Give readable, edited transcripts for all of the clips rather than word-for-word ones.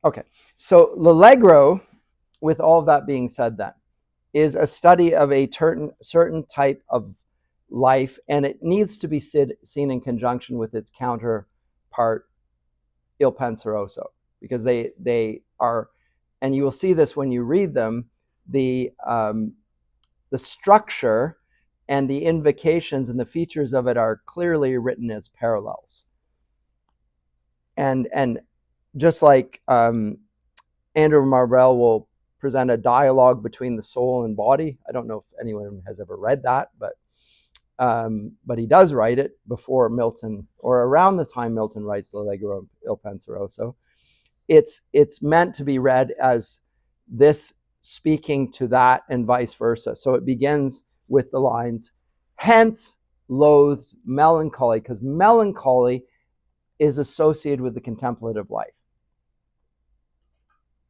Okay, so l'Allegro, with all of that being said, then, is a study of a certain type of life, and it needs to be seen in conjunction with its counterpart, Il Penseroso, because they are, and you will see this when you read them, the structure and the invocations and the features of it are clearly written as parallels. And just like Andrew Marvell will present a dialogue between the soul and body. I don't know if anyone has ever read that, but he does write it before Milton, or around the time Milton writes L'Allegro Il Penseroso. It's meant to be read as this speaking to that and vice versa. So it begins with the lines, hence loathed melancholy, because melancholy is associated with the contemplative life.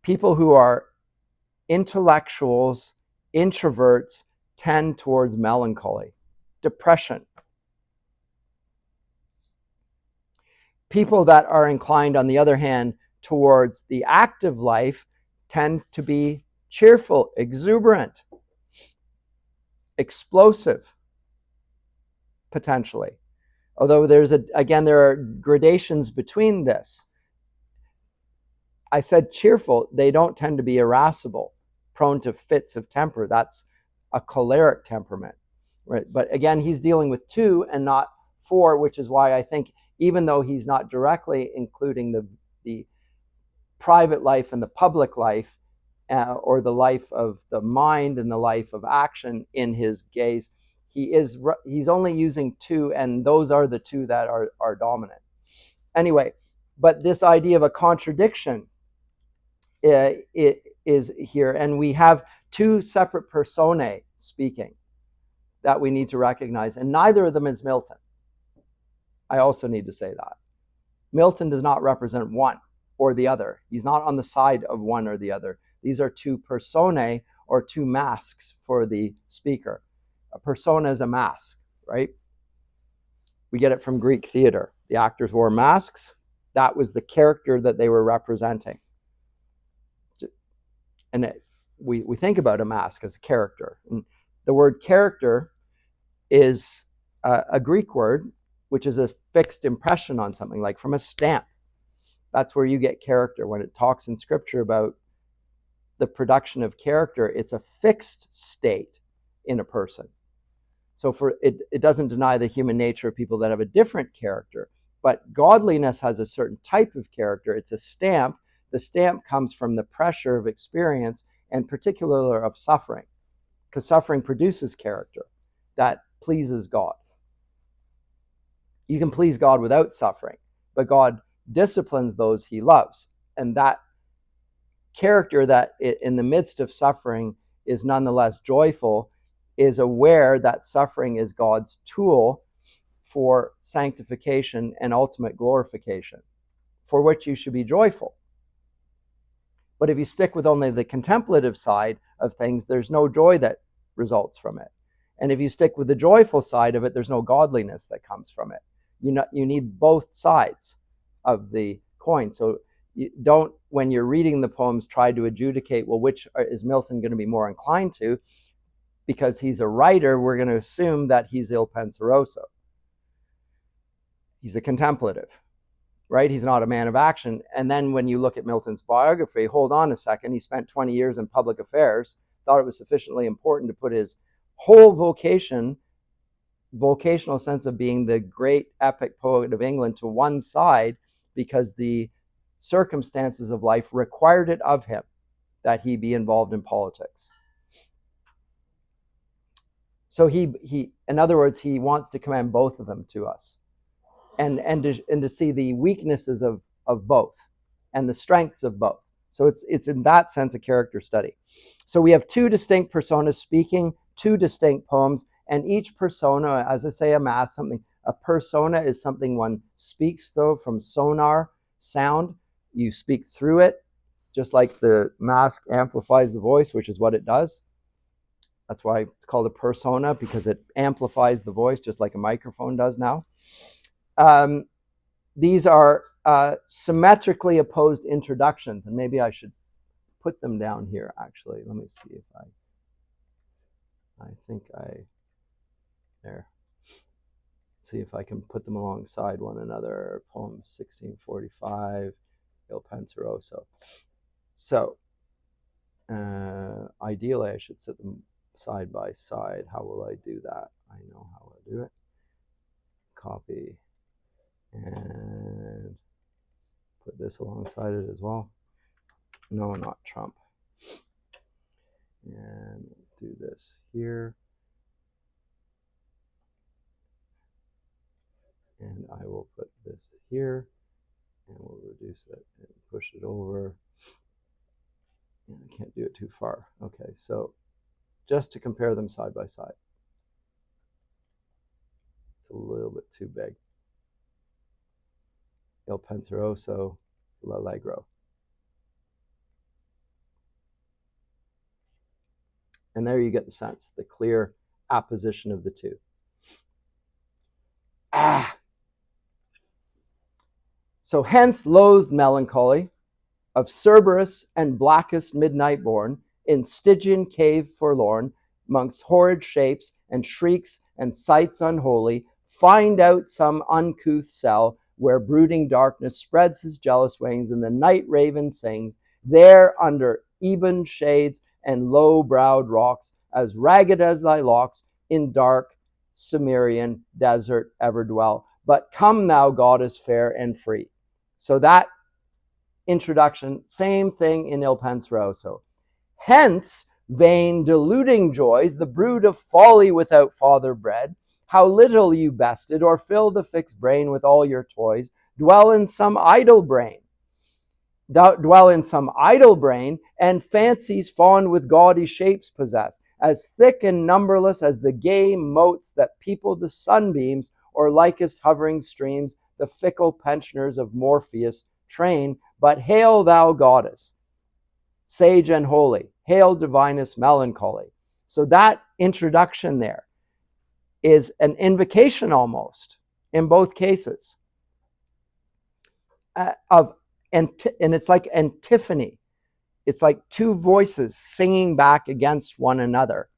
People who are intellectuals, introverts, tend towards melancholy, depression. People that are inclined, on the other hand, towards the active life tend to be cheerful, exuberant, explosive, potentially. Although there are gradations between this. I said cheerful, they don't tend to be irascible, prone to fits of temper. That's a choleric temperament, right? But again, he's dealing with 2 and not 4, which is why I think, even though he's not directly including the private life and the public life, or the life of the mind and the life of action in his gaze, he's only using 2, and those are the 2 that are dominant. Anyway, but this idea of a contradiction, it is here, and we have 2 separate personae speaking that we need to recognize, and neither of them is Milton. I also need to say that Milton does not represent one or the other. He's not on the side of one or the other. These are 2 personae, or 2 masks for the speaker. A persona is a mask, right? We get it from Greek theater. The actors wore masks. That was the character that they were representing. And we think about a mask as a character. And the word character is a Greek word, which is a fixed impression on something, like from a stamp. That's where you get character. When it talks in Scripture about the production of character, it's a fixed state in a person. So it doesn't deny the human nature of people that have a different character, but godliness has a certain type of character. It's a stamp. The stamp comes from the pressure of experience, and particularly of suffering, because suffering produces character that pleases God. You can please God without suffering, but God disciplines those he loves. And that character that in the midst of suffering is nonetheless joyful, is aware that suffering is God's tool for sanctification and ultimate glorification, for which you should be joyful. But if you stick with only the contemplative side of things, there's no joy that results from it. And if you stick with the joyful side of it, there's no godliness that comes from it. You need both sides of the coin. So you don't, when you're reading the poems, try to adjudicate, well, which is Milton going to be more inclined to? Because he's a writer, we're going to assume that he's Il Penseroso. He's a contemplative, right? He's not a man of action. And then when you look at Milton's biography, hold on a second, he spent 20 years in public affairs, thought it was sufficiently important to put his whole vocational sense of being the great epic poet of England to one side, because the circumstances of life required it of him that he be involved in politics. So he in other words, he wants to commend both of them to us, and to see the weaknesses of both and the strengths of both. So it's in that sense a character study. So we have 2 distinct personas speaking 2 distinct poems, and each persona, as I say, a mask, something. A persona is something one speaks through, from sonar, sound. You speak through it, just like the mask amplifies the voice, which is what it does. That's why it's called a persona, because it amplifies the voice, just like a microphone does now. these are symmetrically opposed introductions, and maybe I should put them down here, actually. Let me see if there. See if I can put them alongside one another. Poem 1645, Il Penseroso. So, ideally, I should set them side by side. How will I do that? I know how I'll do it. Copy and put this alongside it as well. No, not Trump. And do this here. And I will put this here, and we'll reduce it and push it over. And I can't do it too far. Okay, so just to compare them side by side. It's a little bit too big. Il Penseroso, L'Allegro. And there you get the sense, the clear apposition of the two. So hence loathed melancholy of Cerberus and blackest midnight born, in Stygian cave forlorn, mongst horrid shapes and shrieks and sights unholy, find out some uncouth cell, where brooding darkness spreads his jealous wings, and the night raven sings, there under ebon shades and low-browed rocks, as ragged as thy locks, in dark Cimmerian desert ever dwell. But come thou, goddess fair and free. So that introduction, same thing in Il Penseroso. Hence, vain deluding joys, the brood of folly without father bred, how little you bested, or fill the fixed brain with all your toys, dwell in some idle brain, and fancies fond with gaudy shapes possess, as thick and numberless as the gay motes that people the sunbeams, or likest hovering streams, the fickle pensioners of Morpheus train. But hail thou goddess, sage and holy, hail divinest melancholy. So that introduction there is an invocation almost in both cases and it's like antiphony. It's like two voices singing back against one another,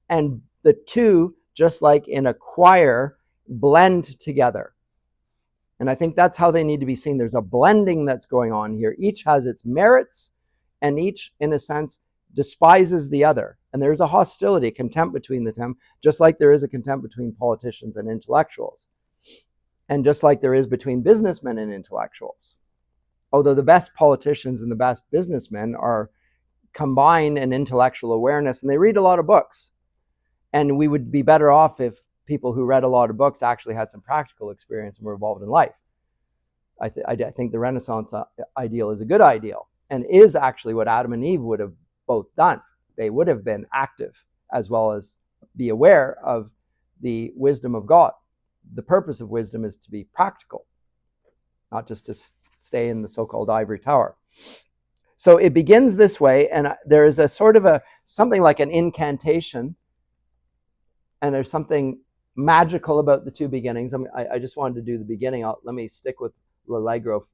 and the two, just like in a choir, blend together. And I think that's how they need to be seen. There's a blending that's going on here. Each has its merits, and each, in a sense, despises the other. And there's a hostility, contempt between the two, just like there is a contempt between politicians and intellectuals. And just like there is between businessmen and intellectuals. Although the best politicians and the best businessmen combine an intellectual awareness, and they read a lot of books. And we would be better off if people who read a lot of books actually had some practical experience and were involved in life. I think the Renaissance ideal is a good ideal, and is actually what Adam and Eve would have both done. They would have been active as well as be aware of the wisdom of God. The purpose of wisdom is to be practical, not just to stay in the so-called ivory tower. So it begins this way, and there is a sort of something like an incantation, and there's something magical about the two beginnings. I just wanted to do the beginning. Let me stick with L'Allegro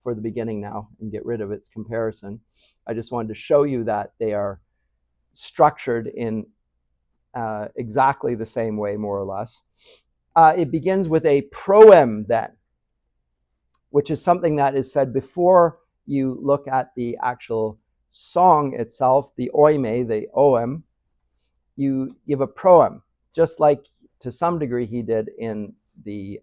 for the beginning now and get rid of its comparison. I just wanted to show you that they are structured in exactly the same way, more or less. It begins with a proem then, which is something that is said before you look at the actual song itself, the oime, the oem. You give a proem, just like to some degree he did in the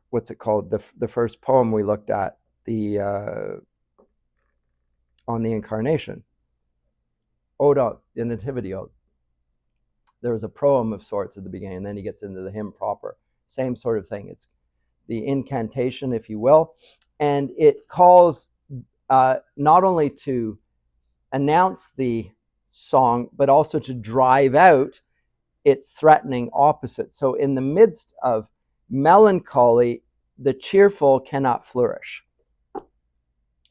what's it called? The first poem we looked at, on the Incarnation, Ode, the Nativity Ode. There was a proem of sorts at the beginning, and then he gets into the hymn proper. Same sort of thing. It's the incantation, if you will, and it calls not only to announce the song, but also to drive out its threatening opposite. So in the midst of melancholy, the cheerful cannot flourish.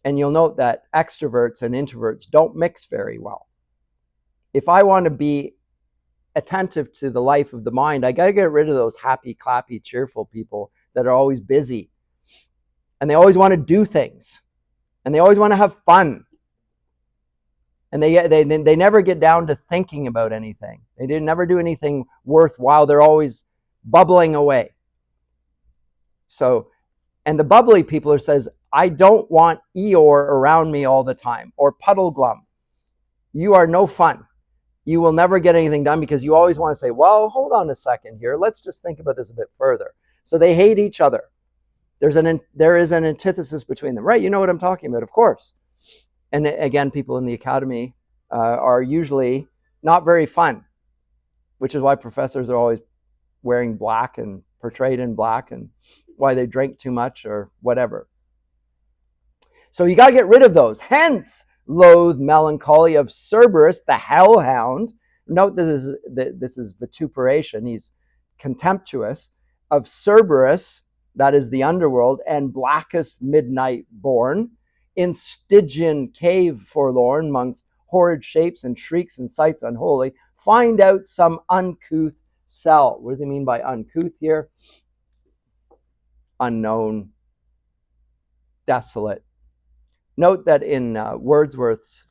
And you'll note that extroverts and introverts don't mix very well. If I want to be attentive to the life of the mind, I got to get rid of those happy, clappy, cheerful people that are always busy. And they always want to do things. And they always want to have fun. And they never get down to thinking about anything. They never do anything worthwhile. They're always bubbling away. So, and the bubbly people are says, I don't want Eeyore around me all the time, or Puddleglum. You are no fun. You will never get anything done because you always want to say, well, hold on a second here. Let's just think about this a bit further. So they hate each other. There is an antithesis between them, right? You know what I'm talking about, of course. And again, people in the academy are usually not very fun, which is why professors are always wearing black and portrayed in black, and why they drink too much or whatever. So you got to get rid of those. Hence, loathe melancholy of Cerberus, the hellhound. Note that this is vituperation. He's contemptuous of Cerberus, that is the underworld, and blackest midnight born, in Stygian cave forlorn, amongst horrid shapes and shrieks and sights unholy, find out some uncouth cell. What does he mean by uncouth here? Unknown, desolate. Note that in Wordsworth's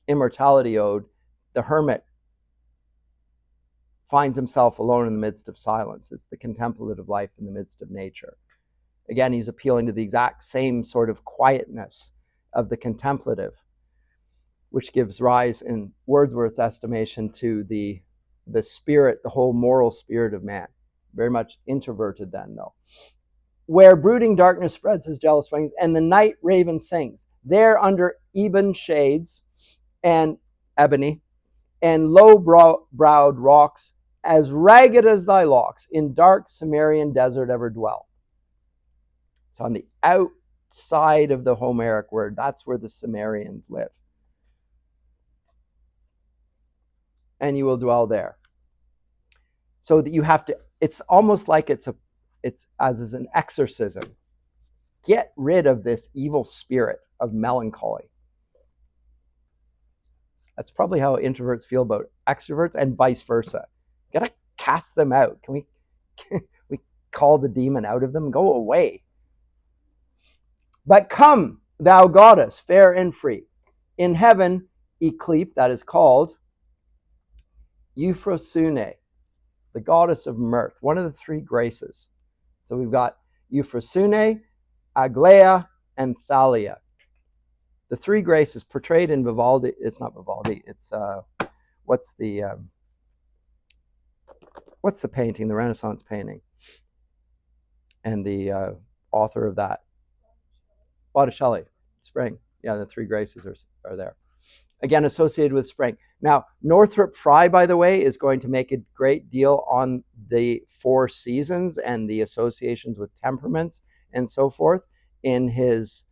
Immortality Ode, the hermit finds himself alone in the midst of silence. It's the contemplative life in the midst of nature. Again, he's appealing to the exact same sort of quietness of the contemplative, which gives rise, in Wordsworth's estimation, to the spirit, the whole moral spirit of man. Very much introverted then, though. Where brooding darkness spreads his jealous wings, and the night raven sings. There under ebon shades and ebony, and low-browed rocks, as ragged as thy locks, in dark Cimmerian desert ever dwell. It's on the outside of the Homeric word. That's where the Cimmerians live. And you will dwell there. So that you have to, it's almost like it's as an exorcism. Get rid of this evil spirit of melancholy. That's probably how introverts feel about extroverts, and vice versa. You gotta cast them out. Can we call the demon out of them? Go away. But come, thou goddess, fair and free. In heaven, Eclepe, that is called Euphrosyne, the goddess of mirth, one of the three graces. So we've got Euphrosyne, Aglaia, and Thalia. The three graces portrayed in Vivaldi. It's not Vivaldi. It's what's the painting? The Renaissance painting, and the author of that, Botticelli. Spring. Yeah, the three graces are there. Again, associated with spring. Now, Northrop Frye, by the way, is going to make a great deal on the four seasons and the associations with temperaments and so forth in his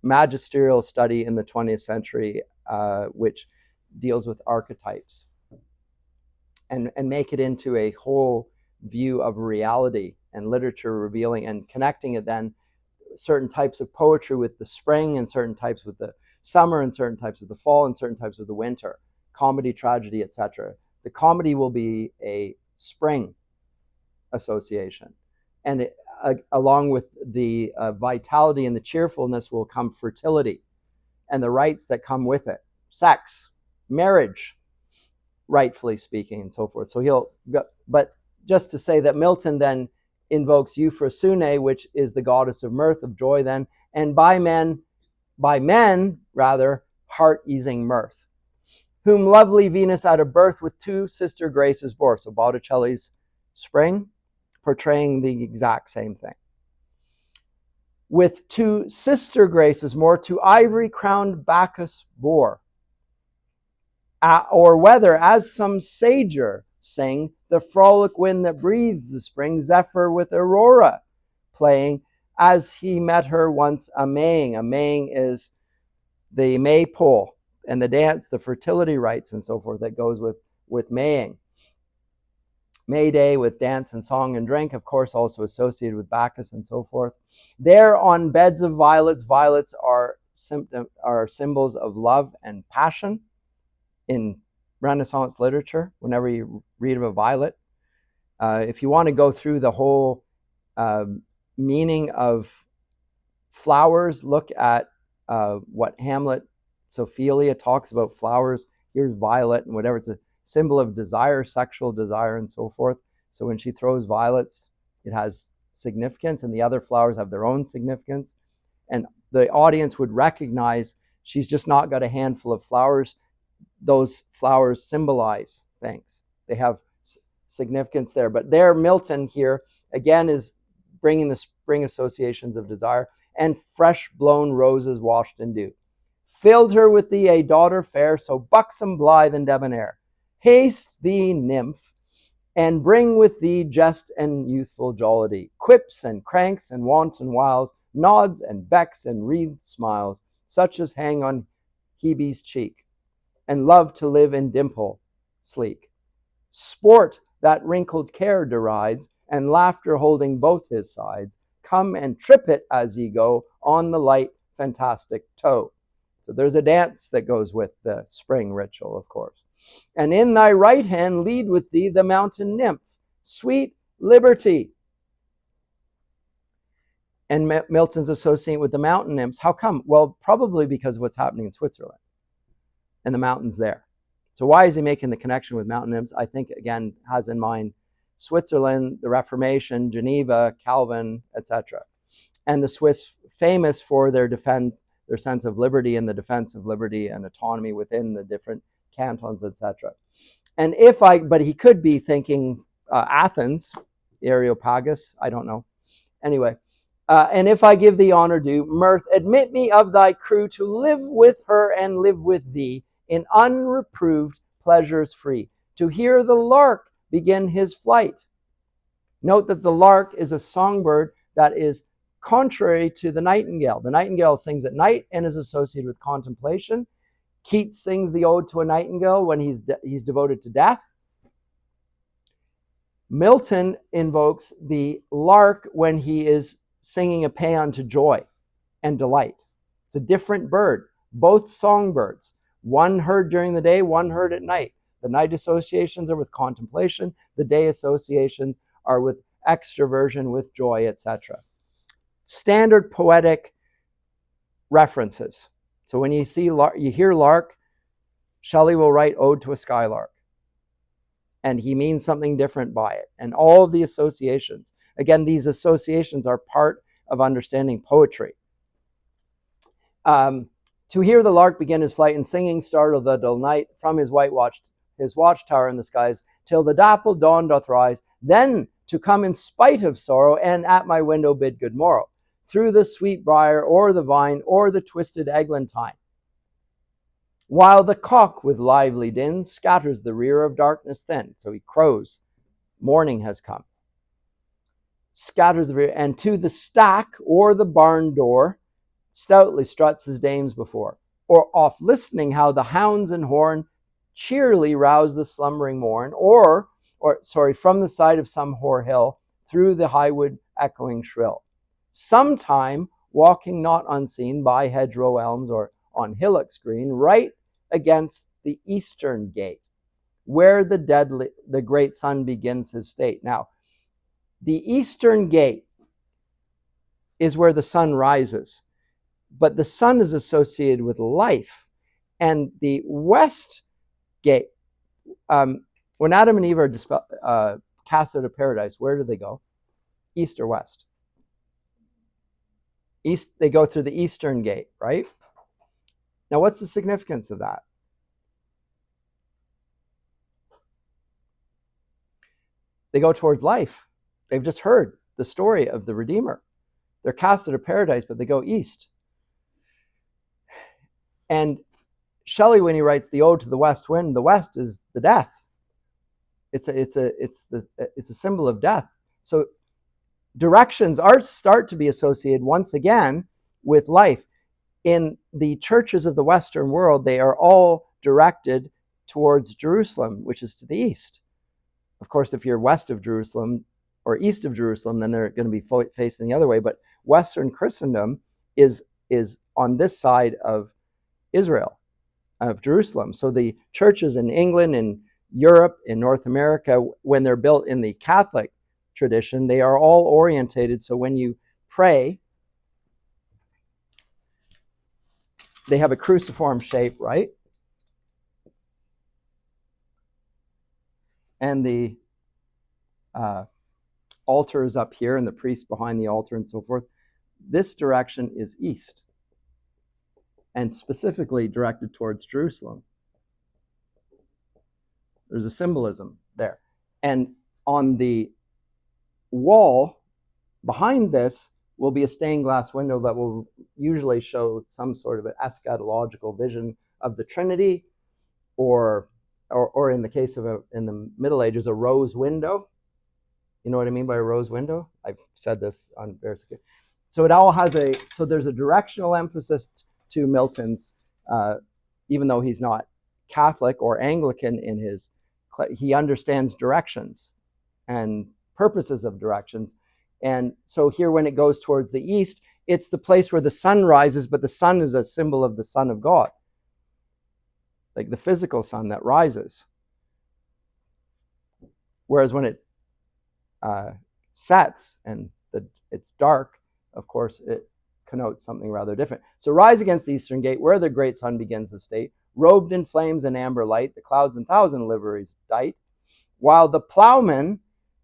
magisterial study in the 20th century, which deals with archetypes, and make it into a whole view of reality and literature, revealing and connecting it then certain types of poetry with the spring, and certain types with the summer, and certain types with the fall, and certain types with the winter, comedy, tragedy, etc. The comedy will be a spring association, and along with the vitality and the cheerfulness will come fertility and the rights that come with it, sex, marriage, rightfully speaking, and so forth. So but just to say that Milton then invokes Euphrosyne, which is the goddess of mirth, of joy then, and by men rather, heart-easing mirth, whom lovely Venus at a birth with two sister graces bore. So Botticelli's Spring, portraying the exact same thing. With two sister graces more, to ivory-crowned Bacchus bore. Or whether, as some sager sing, the frolic wind that breathes the spring, Zephyr with Aurora playing, as he met her once a Maying. A Maying is the maypole and the dance, the fertility rites and so forth that goes with Maying. May Day with dance and song and drink, of course, also associated with Bacchus and so forth. There on beds of violets, violets are symbols of love and passion in Renaissance literature, whenever you read of a violet. If you want to go through the whole meaning of flowers, look at what Hamlet, Ophelia talks about flowers. Here's violet and whatever. It's a symbol of desire, sexual desire, and so forth. So when she throws violets, it has significance, and the other flowers have their own significance. And the audience would recognize she's just not got a handful of flowers. Those flowers symbolize things. They have significance there. But there, Milton here, again, is bringing the spring associations of desire. And fresh blown roses washed in dew. Filled her with thee a daughter fair, so buxom, blithe, and debonair. Haste thee, nymph, and bring with thee jest and youthful jollity, quips and cranks and wanton wiles, nods and becks and wreathed smiles, such as hang on Hebe's cheek, and love to live in dimple sleek. Sport that wrinkled care derides, and laughter holding both his sides. Come and trip it as ye go on the light, fantastic toe. So there's a dance that goes with the spring ritual, of course. And in thy right hand lead with thee the mountain nymph, sweet Liberty. And Milton's associating with the mountain nymphs. How come? Well, probably because of what's happening in Switzerland and the mountains there. So why is he making the connection with mountain nymphs? I think, again, has in mind Switzerland, the Reformation, Geneva, Calvin, etc. And the Swiss famous for their sense of liberty and the defense of liberty and autonomy within the different cantons, etc. And but he could be thinking Athens, Areopagus, I don't know. Anyway, and if I give thee honor due, mirth, admit me of thy crew to live with her and live with thee in unreproved pleasures free, to hear the lark begin his flight. Note that the lark is a songbird that is contrary to the nightingale. The nightingale sings at night and is associated with contemplation. Keats sings the Ode to a Nightingale when he's devoted to death. Milton invokes the lark when he is singing a paean to joy and delight. It's a different bird, both songbirds. One heard during the day, one heard at night. The night associations are with contemplation. The day associations are with extroversion, with joy, etc. Standard poetic references. So when you hear lark, Shelley will write Ode to a Skylark. And he means something different by it. And all of the associations. Again, these associations are part of understanding poetry. To hear the lark begin his flight and singing startle the dull night from his watchtower in the skies, till the dappled dawn doth rise, then to come in spite of sorrow, and at my window bid good morrow, through the sweet briar, or the vine, or the twisted eglantine. While the cock with lively din scatters the rear of darkness thin. So he crows, morning has come. Scatters the rear, and to the stack or the barn door stoutly struts his dames before, or oft listening how the hounds and horn cheerily rouse the slumbering morn, or from the side of some hoar hill, through the highwood echoing shrill. Sometime walking not unseen by hedgerow elms or on hillocks green, right against the eastern gate, where the great sun begins his state. Now, the eastern gate is where the sun rises, but the sun is associated with life. And the west gate, when Adam and Eve are cast out of paradise, where do they go? East or west? East. They go through the eastern gate, right? Now, what's the significance of that? They go towards life. They've just heard the story of the Redeemer. They're cast out of paradise, but they go east. And Shelley, when he writes the Ode to the West Wind, the west is the death. It's a symbol of death. So directions start to be associated once again with life. In the churches of the Western world, they are all directed towards Jerusalem, which is to the east. Of course, if you're west of Jerusalem or east of Jerusalem, then they're going to be facing the other way. But Western Christendom is on this side of Israel. of Jerusalem. So the churches in England, in Europe, in North America, when they're built in the Catholic tradition, they are all orientated. So when you pray, they have a cruciform shape, right? And the altar is up here and the priest behind the altar and so forth. This direction is east and specifically directed towards Jerusalem. There's a symbolism there. And on the wall behind this will be a stained glass window that will usually show some sort of an eschatological vision of the Trinity, or in the case of in the Middle Ages, a rose window. You know what I mean by a rose window? I've said this on various occasions. So it all has there's a directional emphasis to Milton's, even though he's not Catholic or Anglican he understands directions and purposes of directions. And so here, when it goes towards the east, it's the place where the sun rises, but the sun is a symbol of the Son of God, like the physical sun that rises. Whereas when it sets and it's dark, of course, it connotes something rather different. So rise against the eastern gate, where the great sun begins to state, robed in flames and amber light, the clouds in thousand liveries dight, while the plowman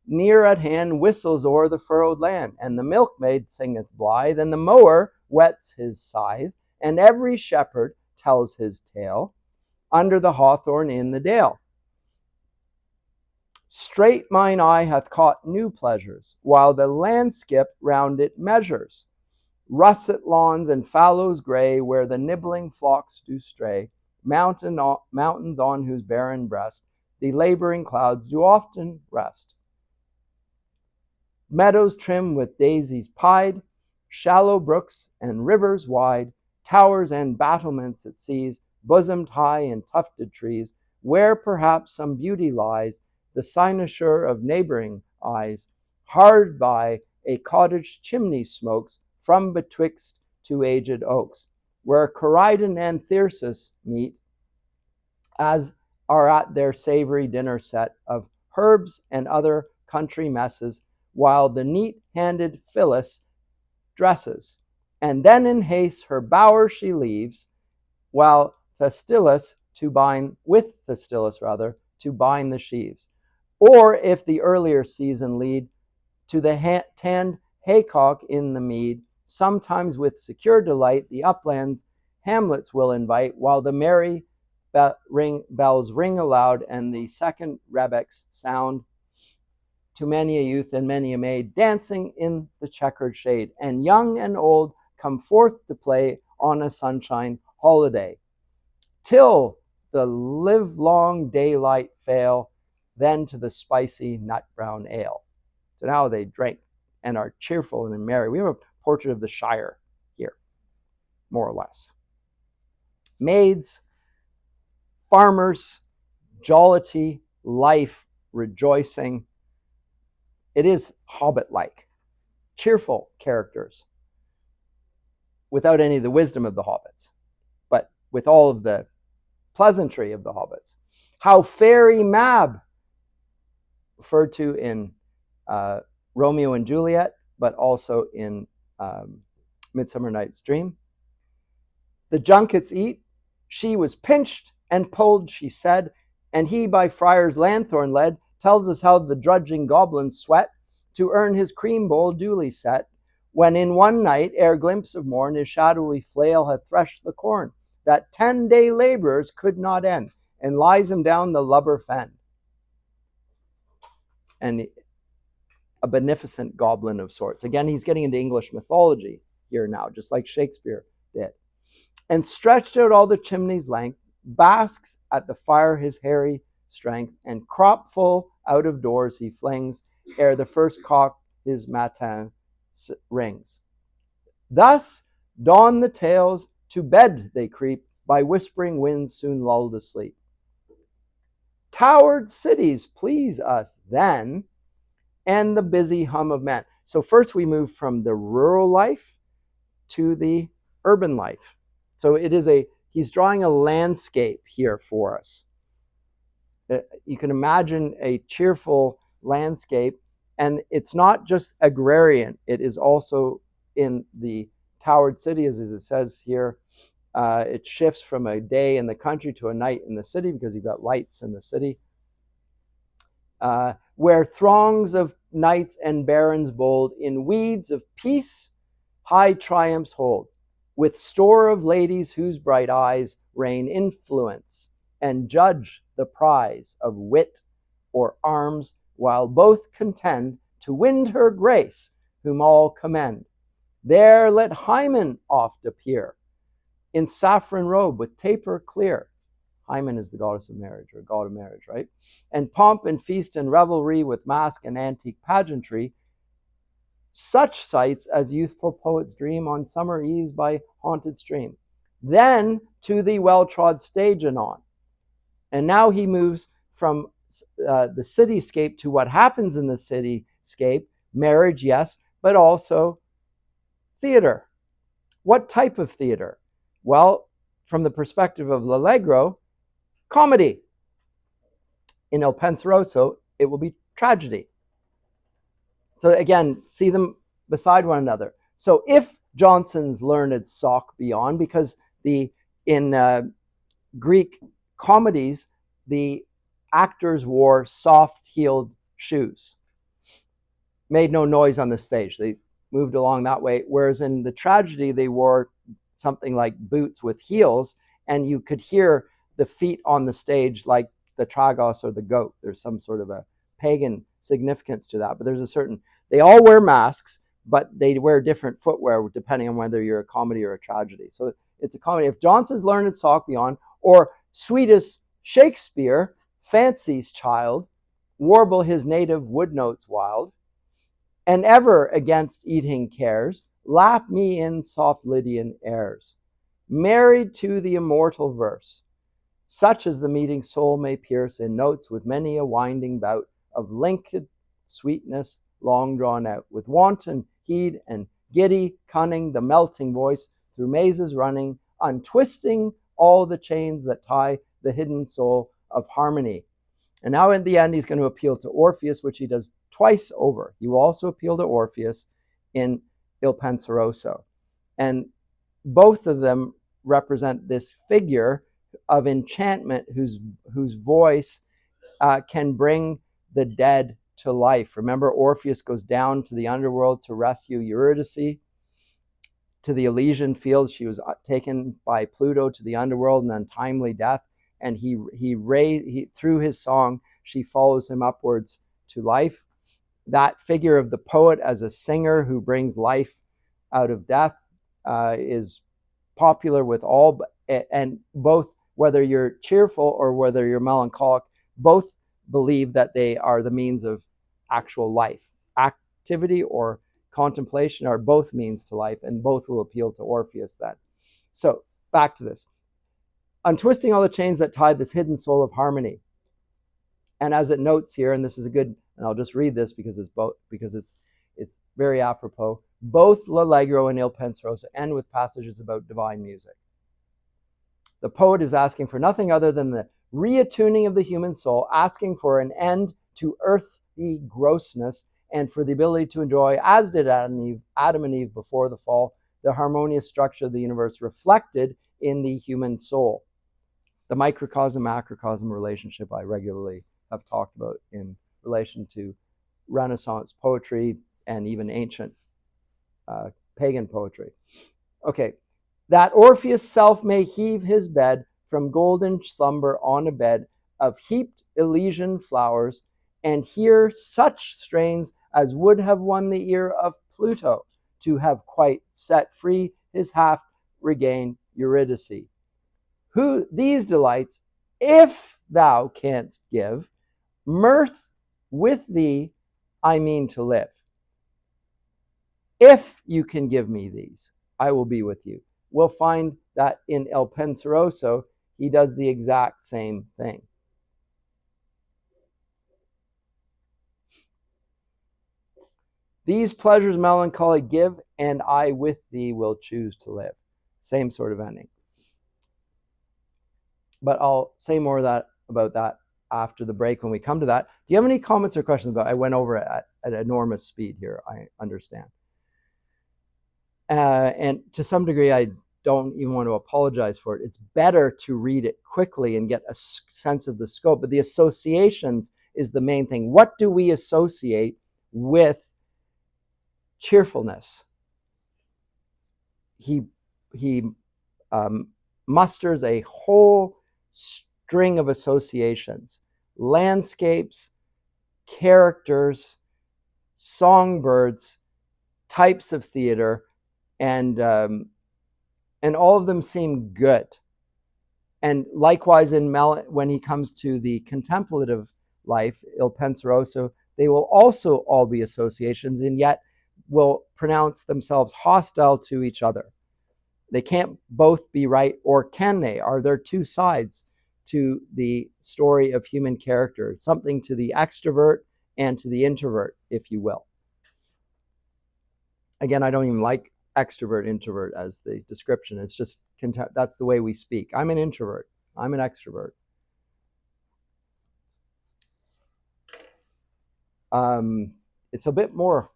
near at hand whistles o'er the furrowed land, and the milkmaid singeth blithe, and the mower whets his scythe, and every shepherd tells his tale under the hawthorn in the dale. Straight mine eye hath caught new pleasures, while the landscape round it measures. Russet lawns and fallows gray, where the nibbling flocks do stray, mountains on whose barren breast the laboring clouds do often rest. Meadows trim with daisies pied, shallow brooks and rivers wide, towers and battlements it sees, bosomed high in tufted trees, where perhaps some beauty lies, the cynosure of neighboring eyes. Hard by, a cottage chimney smokes from betwixt two aged oaks, where Corydon and Thyrsus meet, as are at their savory dinner set of herbs and other country messes, while the neat-handed Phyllis dresses, and then in haste her bower she leaves, while Thestilis to bind the sheaves. Or if the earlier season lead to the tanned haycock in the mead, sometimes with secure delight the uplands hamlets will invite, while the merry bells ring aloud and the second rebecks sound, to many a youth and many a maid dancing in the checkered shade, and young and old come forth to play on a sunshine holiday, till the livelong daylight fail, then to the spicy nut brown ale. So now they drink and are cheerful and merry. We have a portrait of the Shire here, more or less. Maids, farmers, jollity, life, rejoicing. It is Hobbit-like, cheerful characters, without any of the wisdom of the hobbits, but with all of the pleasantry of the hobbits. How fairy Mab, referred to in Romeo and Juliet, but also in Midsummer Night's Dream. The junkets eat, she was pinched and pulled, she said, and he by Friar's lanthorn led, tells us how the drudging goblins sweat to earn his cream bowl duly set, when in one night, ere glimpse of morn, his shadowy flail hath threshed the corn, that 10-day labourers could not end, and lies him down the lubber fen. And a beneficent goblin of sorts. Again, he's getting into English mythology here now, just like Shakespeare did. And stretched out all the chimney's length, basks at the fire his hairy strength, and crop full out of doors he flings, ere the first cock his matin rings. Thus dawn the tales, to bed they creep, by whispering winds soon lulled asleep. Towered cities please us then, and the busy hum of men. So first we move from the rural life to the urban life. So it is a he's drawing a landscape here for us. You can imagine a cheerful landscape, and it's not just agrarian, it is also in the towered city, as it says here. It shifts from a day in the country to a night in the city because you've got lights in the city. Where throngs of knights and barons bold in weeds of peace high triumphs hold, with store of ladies whose bright eyes reign influence and judge the prize of wit or arms, while both contend to win her grace, whom all commend. There let Hymen oft appear, in saffron robe with taper clear. Hymen is the goddess of marriage, or god of marriage, right? And pomp and feast and revelry with masque and antique pageantry, such sights as youthful poets dream on summer eves by haunted stream. Then to the well-trod stage anon. And now he moves from the cityscape to what happens in the cityscape, marriage, yes, but also theater. What type of theater? Well, from the perspective of L'Allegro, comedy. In Il Penseroso, it will be tragedy. So again, see them beside one another. So if Johnson's learned sock be on, because in Greek comedies, the actors wore soft-heeled shoes, made no noise on the stage. They moved along that way, whereas in the tragedy, they wore something like boots with heels, and you could hear the feet on the stage like the tragos or the goat. There's some sort of a pagan significance to that, but there's a certain, they all wear masks, but they wear different footwear depending on whether you're a comedy or a tragedy. So it's a comedy. If Johnson's learned sock be on, or sweetest Shakespeare, fancy's child, warble his native wood notes wild, and ever against eating cares, lap me in soft Lydian airs, married to the immortal verse, such as the meeting soul may pierce in notes with many a winding bout of linked sweetness long drawn out, with wanton heed and giddy cunning, the melting voice through mazes running, untwisting all the chains that tie the hidden soul of harmony. And now in the end, he's going to appeal to Orpheus, which he does twice over. He will also appeal to Orpheus in Il Penseroso. And both of them represent this figure of enchantment whose voice can bring the dead to life. Remember, Orpheus goes down to the underworld to rescue Eurydice, to the Elysian fields. She was taken by Pluto to the underworld, an untimely death. And he through his song, she follows him upwards to life. That figure of the poet as a singer who brings life out of death is popular with all, and both, whether you're cheerful or whether you're melancholic, both believe that they are the means of actual life. Activity or contemplation are both means to life, and both will appeal to Orpheus then. So back to this. Untwisting all the chains that tie this hidden soul of harmony. And as it notes here, and this is a good, and I'll just read this because it's very apropos. Both L'Allegro and Il Penseroso end with passages about divine music. The poet is asking for nothing other than the reattuning of the human soul, asking for an end to earthly grossness and for the ability to enjoy, as did Adam and Eve before the fall, the harmonious structure of the universe reflected in the human soul. The microcosm-macrocosm relationship I regularly have talked about in relation to Renaissance poetry and even ancient pagan poetry. Okay, that Orpheus' self may heave his bed from golden slumber on a bed of heaped Elysian flowers, and hear such strains as would have won the ear of Pluto, to have quite set free his half regained Eurydice. Who these delights, if thou canst give, mirth with thee I mean to live. If you can give me these, I will be with you. We'll find that in Il Penseroso, he does the exact same thing. These pleasures melancholy give, and I with thee will choose to live. Same sort of ending. But I'll say more of that about that after the break when we come to that. Do you have any comments or questions about? I went over it at enormous speed here. I understand, and to some degree, I don't even want to apologize for it. It's better to read it quickly and get a sense of the scope. But the associations is the main thing. What do we associate with cheerfulness? He musters a whole string of associations, landscapes, characters, songbirds, types of theater, and all of them seem good. And likewise, when he comes to the contemplative life, Il Penseroso, they will also all be associations, and yet will pronounce themselves hostile to each other. They can't both be right, or can they? Are there two sides to the story of human character? Something to the extrovert and to the introvert, if you will. Again, I don't even like extrovert, introvert as the description. It's just, that's the way we speak. I'm an introvert. I'm an extrovert. It's a bit more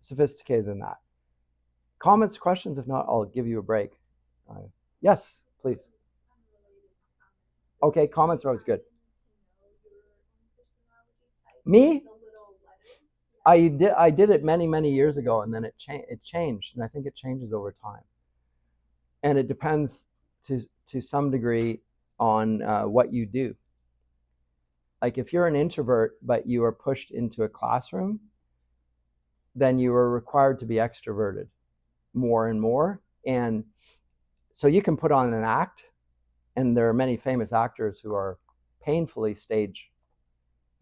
sophisticated than that. Comments, questions? If not, I'll give you a break. Yes, please. Okay, comments are always good. Me? I did it many years ago, and then it changed, and I think it changes over time. And it depends to some degree on what you do. Like if you're an introvert, but you are pushed into a classroom, then you are required to be extroverted more and more. And so you can put on an act, and there are many famous actors who are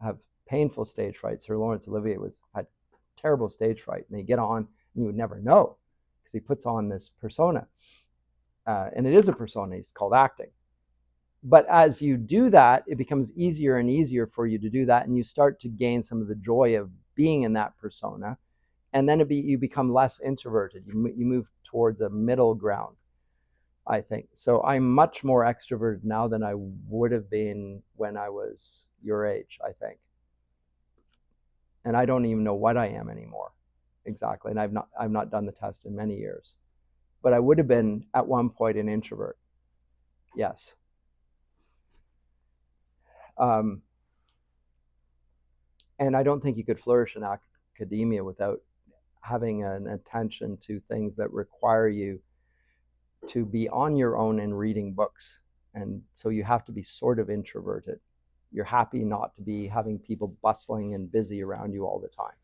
have painful stage frights. Sir Laurence Olivier had terrible stage fright, and they get on, and you would never know because he puts on this persona, and it is a persona. It's called acting. But as you do that, it becomes easier and easier for you to do that, and you start to gain some of the joy of being in that persona, and then you become less introverted. You move towards a middle ground, I think. So I'm much more extroverted now than I would have been when I was your age, I think. And I don't even know what I am anymore exactly. And I've not done the test in many years. But I would have been at one point an introvert. Yes. And I don't think you could flourish in academia without having an attention to things that require you to be on your own and reading books. And so you have to be sort of introverted. You're happy not to be having people bustling and busy around you all the time.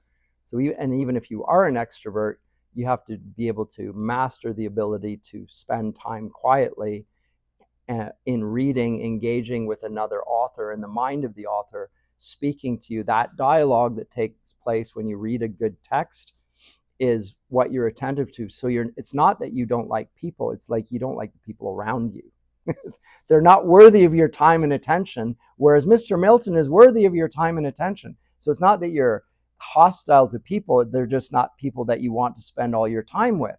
So even if you are an extrovert, you have to be able to master the ability to spend time quietly in reading, engaging with another author, and the mind of the author speaking to you. That dialogue that takes place when you read a good text is what you're attentive to. So it's not that you don't like people, it's like you don't like the people around you. They're not worthy of your time and attention, whereas Mr. Milton is worthy of your time and attention. So it's not that you're hostile to people, they're just not people that you want to spend all your time with.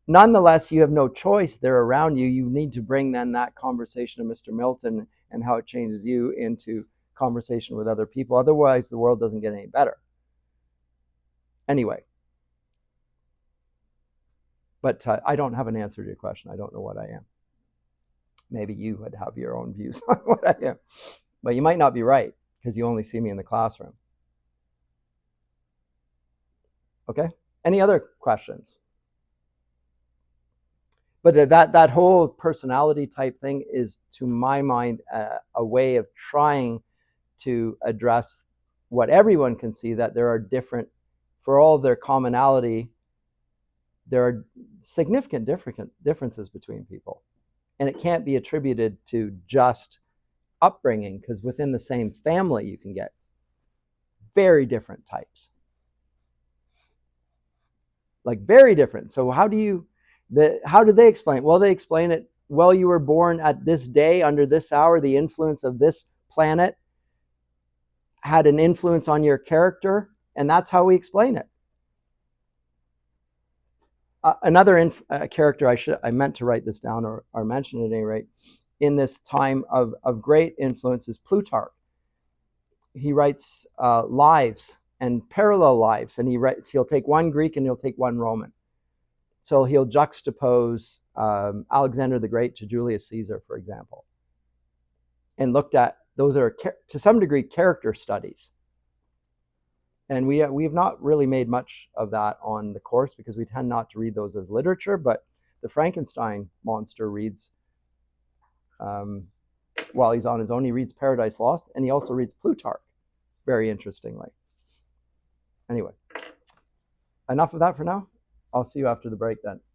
Nonetheless, you have no choice. They're around you. You need to bring then that conversation of Mr. Milton and how it changes you into conversation with other people. Otherwise, the world doesn't get any better. Anyway, but I don't have an answer to your question. I don't know what I am. Maybe you would have your own views on what I am. But you might not be right because you only see me in the classroom. Okay? Any other questions? But that whole personality type thing is, to my mind, a way of trying to address what everyone can see, that there are different, for all of their commonality, there are significant differences between people. And it can't be attributed to just upbringing, because within the same family, you can get very different types. Like very different. So how do they explain it? Well, they explain it, well, you were born at this day, under this hour, the influence of this planet had an influence on your character, and that's how we explain it. Another character, I meant to write this down or mention at any rate, in this time of great influence is Plutarch. He writes lives and parallel lives, and he'll take one Greek and he'll take one Roman. So he'll juxtapose Alexander the Great to Julius Caesar, for example, and looked at those are to some degree character studies. And we have not really made much of that on the course because we tend not to read those as literature, but the Frankenstein monster reads, while he's on his own, he reads Paradise Lost, and he also reads Plutarch, very interestingly. Anyway, enough of that for now. I'll see you after the break then.